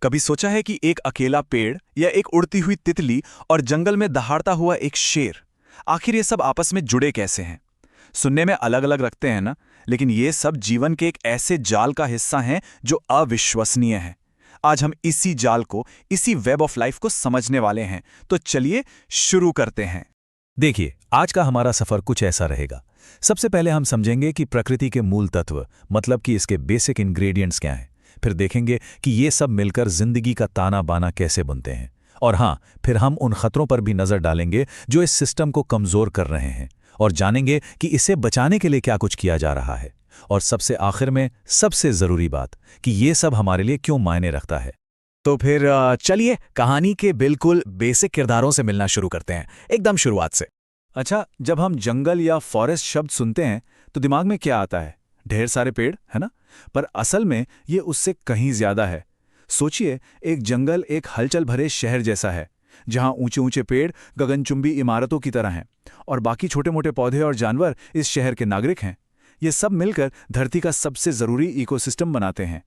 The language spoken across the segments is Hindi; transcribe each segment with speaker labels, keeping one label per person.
Speaker 1: कभी सोचा है कि एक अकेला पेड़ या एक उड़ती हुई तितली और जंगल में दहाड़ता हुआ एक शेर, आखिर ये सब आपस में जुड़े कैसे हैं? सुनने में अलग अलग रखते हैं ना, लेकिन ये सब जीवन के एक ऐसे जाल का हिस्सा हैं जो अविश्वसनीय है। आज हम इसी जाल को, इसी वेब ऑफ लाइफ को समझने वाले हैं, तो चलिए शुरू करते हैं।
Speaker 2: देखिए, आज का हमारा सफर कुछ ऐसा रहेगा। सबसे पहले हम समझेंगे कि प्रकृति के मूल तत्व, मतलब कि इसके बेसिक इंग्रेडिएंट्स क्या हैं। फिर देखेंगे कि ये सब मिलकर जिंदगी का ताना बाना कैसे बुनते हैं। और हाँ, फिर हम उन खतरों पर भी नजर डालेंगे जो इस सिस्टम को कमजोर कर रहे हैं, और जानेंगे कि इसे बचाने के लिए क्या कुछ किया जा रहा है। और सबसे आखिर में सबसे जरूरी बात कि ये सब हमारे लिए क्यों मायने रखता है।
Speaker 1: तो फिर चलिए कहानी के बिल्कुल बेसिक किरदारों से मिलना शुरू करते हैं, एकदम शुरुआत से। अच्छा, जब हम जंगल या फॉरेस्ट शब्द सुनते हैं तो दिमाग में क्या आता है? ढेर सारे पेड़, है ना? पर असल में ये उससे कहीं ज्यादा है। सोचिए, एक जंगल एक हलचल भरे शहर जैसा है, जहां ऊंचे ऊंचे पेड़ गगनचुंबी इमारतों की तरह हैं और बाकी छोटे मोटे पौधे और जानवर इस शहर के नागरिक हैं। ये सब मिलकर धरती का सबसे जरूरी इकोसिस्टम बनाते हैं।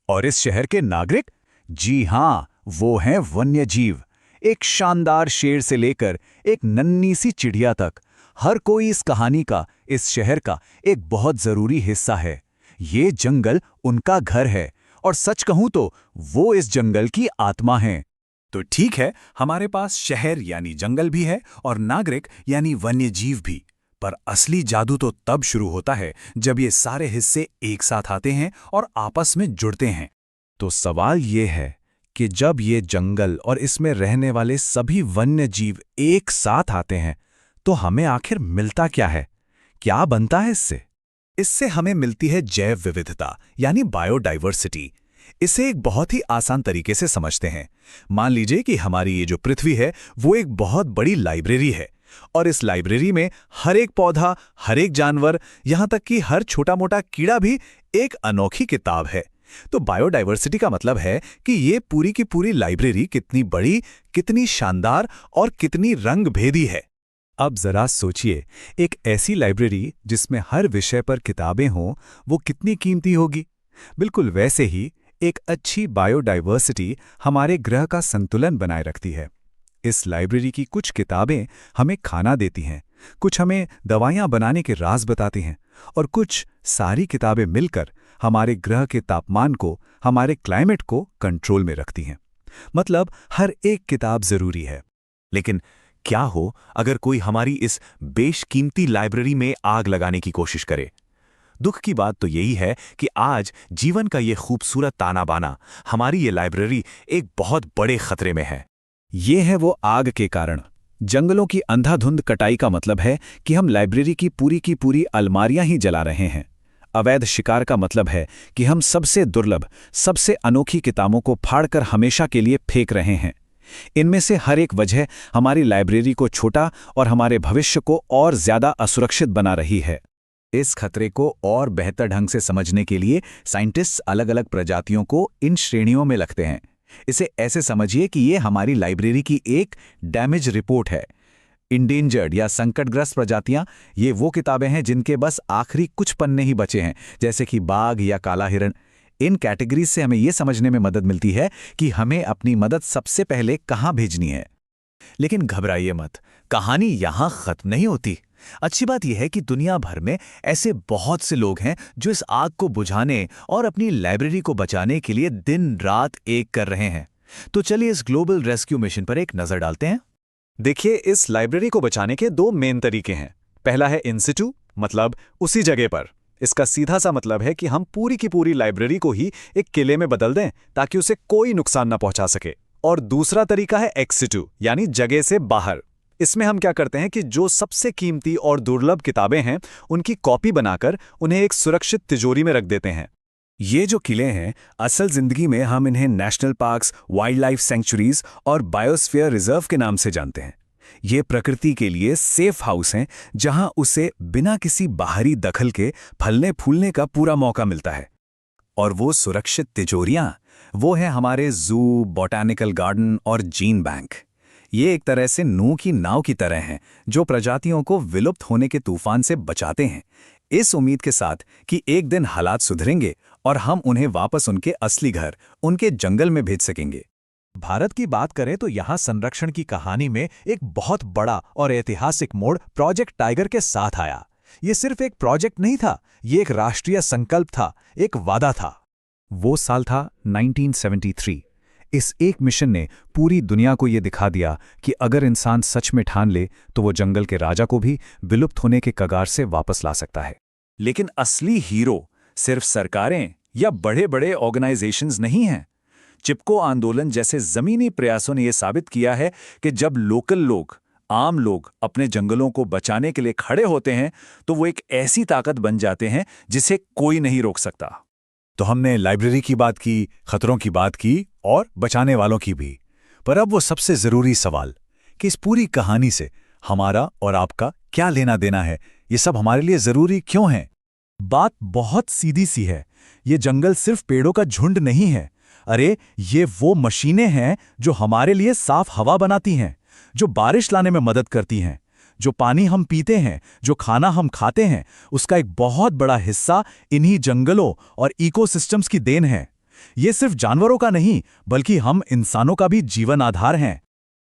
Speaker 3: और इस शहर के नागरिक? जी हां, वो हैं वन्य जीव। एक शानदार शेर से लेकर एक नन्ही सी चिड़िया तक, हर कोई इस कहानी का, इस शहर का एक बहुत जरूरी हिस्सा है। ये जंगल उनका घर है, और सच कहूं तो वो इस जंगल की आत्मा हैं।
Speaker 1: तो ठीक है, हमारे पास शहर यानी जंगल भी है और नागरिक यानी वन्य जीव भी। पर असली जादू तो तब शुरू होता है जब ये सारे हिस्से एक साथ आते हैं और आपस में जुड़ते हैं।
Speaker 3: तो सवाल ये है कि जब ये जंगल और इसमें रहने वाले सभी वन्य जीव एक साथ आते हैं, तो हमें आखिर मिलता क्या है? क्या बनता है इससे?
Speaker 1: इससे हमें मिलती है जैव विविधता यानी बायोडाइवर्सिटी। इसे एक बहुत ही आसान तरीके से समझते हैं। मान लीजिए कि हमारी ये जो पृथ्वी है वो एक बहुत बड़ी लाइब्रेरी है, और इस लाइब्रेरी में हर एक पौधा, हर एक जानवर, यहां तक कि हर छोटा मोटा कीड़ा भी एक अनोखी किताब है। तो बायोडाइवर्सिटी का मतलब है कि ये पूरी की पूरी लाइब्रेरी कितनी बड़ी, कितनी शानदार और कितनी रंगभेदी है।
Speaker 3: अब जरा सोचिए, एक ऐसी लाइब्रेरी जिसमें हर विषय पर किताबें हों, वो कितनी कीमती होगी। बिल्कुल वैसे ही एक अच्छी बायोडाइवर्सिटी हमारे ग्रह का संतुलन बनाए रखती है। इस लाइब्रेरी की कुछ किताबें हमें खाना देती हैं, कुछ हमें दवाइयां बनाने के राज बताती हैं, और कुछ सारी किताबें मिलकर हमारे ग्रह के तापमान को, हमारे क्लाइमेट को कंट्रोल में रखती हैं। मतलब हर एक किताब जरूरी है।
Speaker 1: लेकिन क्या हो अगर कोई हमारी इस बेशकीमती लाइब्रेरी में आग लगाने की कोशिश करे? दुख की बात तो यही है कि आज जीवन का ये खूबसूरत ताना बाना, हमारी ये लाइब्रेरी एक बहुत बड़े खतरे में है।
Speaker 3: ये है वो आग के कारण। जंगलों की अंधाधुंध कटाई का मतलब है कि हम लाइब्रेरी की पूरी अलमारियां ही जला रहे हैं। अवैध शिकार का मतलब है कि हम सबसे दुर्लभ, सबसे अनोखी किताबों को फाड़कर हमेशा के लिए फेंक रहे हैं। इनमें से हर एक वजह हमारी लाइब्रेरी को छोटा और हमारे भविष्य को और ज्यादा असुरक्षित बना रही है। इस खतरे को और बेहतर ढंग से समझने के लिए साइंटिस्ट्स अलग अलग प्रजातियों को इन श्रेणियों में रखते हैं। इसे ऐसे समझिए कि ये हमारी लाइब्रेरी की एक डैमेज रिपोर्ट है। इंडेंजर्ड या संकटग्रस्त प्रजातियां, ये वो किताबें हैं जिनके बस आखिरी कुछ पन्ने ही बचे हैं, जैसे कि बाघ या काला हिरण। इन कैटेगरीज से हमें यह समझने में मदद मिलती है कि हमें अपनी मदद सबसे पहले कहां भेजनी है।
Speaker 1: लेकिन घबराइए मत, कहानी यहां खत्म नहीं होती। अच्छी बात यह है कि दुनिया भर में ऐसे बहुत से लोग हैं जो इस आग को बुझाने और अपनी लाइब्रेरी को बचाने के लिए दिन रात एक कर रहे हैं। तो चलिए इस ग्लोबल रेस्क्यू मिशन पर एक नजर डालते हैं। देखिए, इस लाइब्रेरी को बचाने के दो मेन तरीके हैं। पहला है इन सिटू, मतलब उसी जगह पर। इसका सीधा सा मतलब है कि हम पूरी की पूरी लाइब्रेरी को ही एक किले में बदल दें ताकि उसे कोई नुकसान ना पहुंचा सके। और दूसरा तरीका है एक्स सिटू, यानी जगह से बाहर। इसमें हम क्या करते हैं कि जो सबसे कीमती और दुर्लभ किताबें हैं उनकी कॉपी बनाकर उन्हें एक सुरक्षित तिजोरी में रख देते हैं।
Speaker 3: ये जो किले हैं, असल जिंदगी में हम इन्हें national parks, wild life sanctuaries और बायोस्फीयर रिजर्व के नाम से जानते हैं। ये प्रकृति के लिए सेफ हाउस हैं, जहां उसे बिना किसी बाहरी दखल के फलने फूलने का पूरा मौका मिलता है। और वो सुरक्षित तिजोरियां, वो है हमारे जू, बॉटैनिकल गार्डन और जीन बैंक। ये एक तरह से नूह की नाव की तरह हैं, जो प्रजातियों को विलुप्त होने के तूफान से बचाते हैं। इस उम्मीद के साथ कि एक दिन हालात सुधरेंगे और हम उन्हें वापस उनके असली घर, उनके जंगल में भेज सकेंगे।
Speaker 2: भारत की बात करें तो यहाँ संरक्षण की कहानी में एक बहुत बड़ा और ऐतिहासिक मोड़ प्रोजेक्ट टाइगर के साथ आया। ये सिर्फ एक प्रोजेक्ट नहीं था, ये एक राष्ट्रीय संकल्प था, एक वादा था।
Speaker 3: वो साल था 1973। इस एक मिशन ने पूरी दुनिया को ये दिखा दिया कि अगर इंसान सच में ठान ले तो वो जंगल के राजा को भी विलुप्त होने के कगार से वापस ला सकता है। लेकिन असली हीरो सिर्फ सरकारें या बड़े बड़े ऑर्गेनाइजेशंस नहीं हैं। चिपको आंदोलन जैसे जमीनी प्रयासों ने यह साबित किया है कि जब लोकल लोग, आम लोग अपने जंगलों को बचाने के लिए खड़े होते हैं तो वो एक ऐसी ताकत बन जाते हैं जिसे कोई नहीं रोक सकता।
Speaker 2: तो हमने लाइब्रेरी की बात की, खतरों की बात की और बचाने वालों की भी। पर अब वो सबसे जरूरी सवाल कि इस पूरी कहानी से हमारा और आपका क्या लेना देना है, ये सब हमारे लिए जरूरी क्यों है? बात बहुत सीधी सी है। ये जंगल सिर्फ पेड़ों का झुंड नहीं है। अरे, ये वो मशीनें हैं जो हमारे लिए साफ हवा बनाती हैं, जो बारिश लाने में मदद करती हैं, जो पानी हम पीते हैं, जो खाना हम खाते हैं, उसका एक बहुत बड़ा हिस्सा इन्हीं जंगलों और इकोसिस्टम्स की देन है। ये सिर्फ जानवरों का नहीं, बल्कि हम इंसानों का भी जीवन आधार हैं।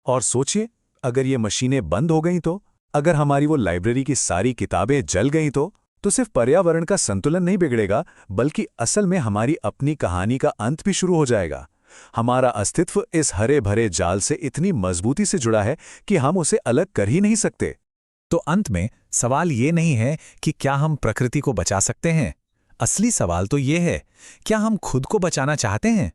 Speaker 2: और सोचिए, अगर ये मशीनें बंद हो गईं तो, अगर हमारी वो लाइब्रेरी की सारी किताबें जल गईं तो सिर्फ पर्यावरण का संतुलन नहीं बिगड़ेगा, बल्कि असल में हमारी अपनी कहानी का अंत भी शुरू हो जाएगा। हमारा अस्तित्व इस हरे भरे जाल से इतनी मजबूती से जुड़ा है कि हम उसे अलग कर ही नहीं सकते। तो अंत में सवाल ये नहीं है कि क्या हम प्रकृति को बचा सकते हैं। असली सवाल तो ये है, क्या हम खुद को बचाना चाहते हैं?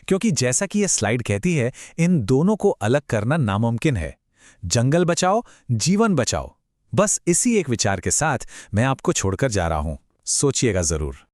Speaker 2: क्योंकि जैसा कि यह स्लाइड कहती है, इन दोनों को अलग करना नामुमकिन है। जंगल बचाओ, जीवन बचाओ। बस इसी एक विचार के साथ मैं आपको छोड़कर जा रहा हूं। सोचिएगा जरूर।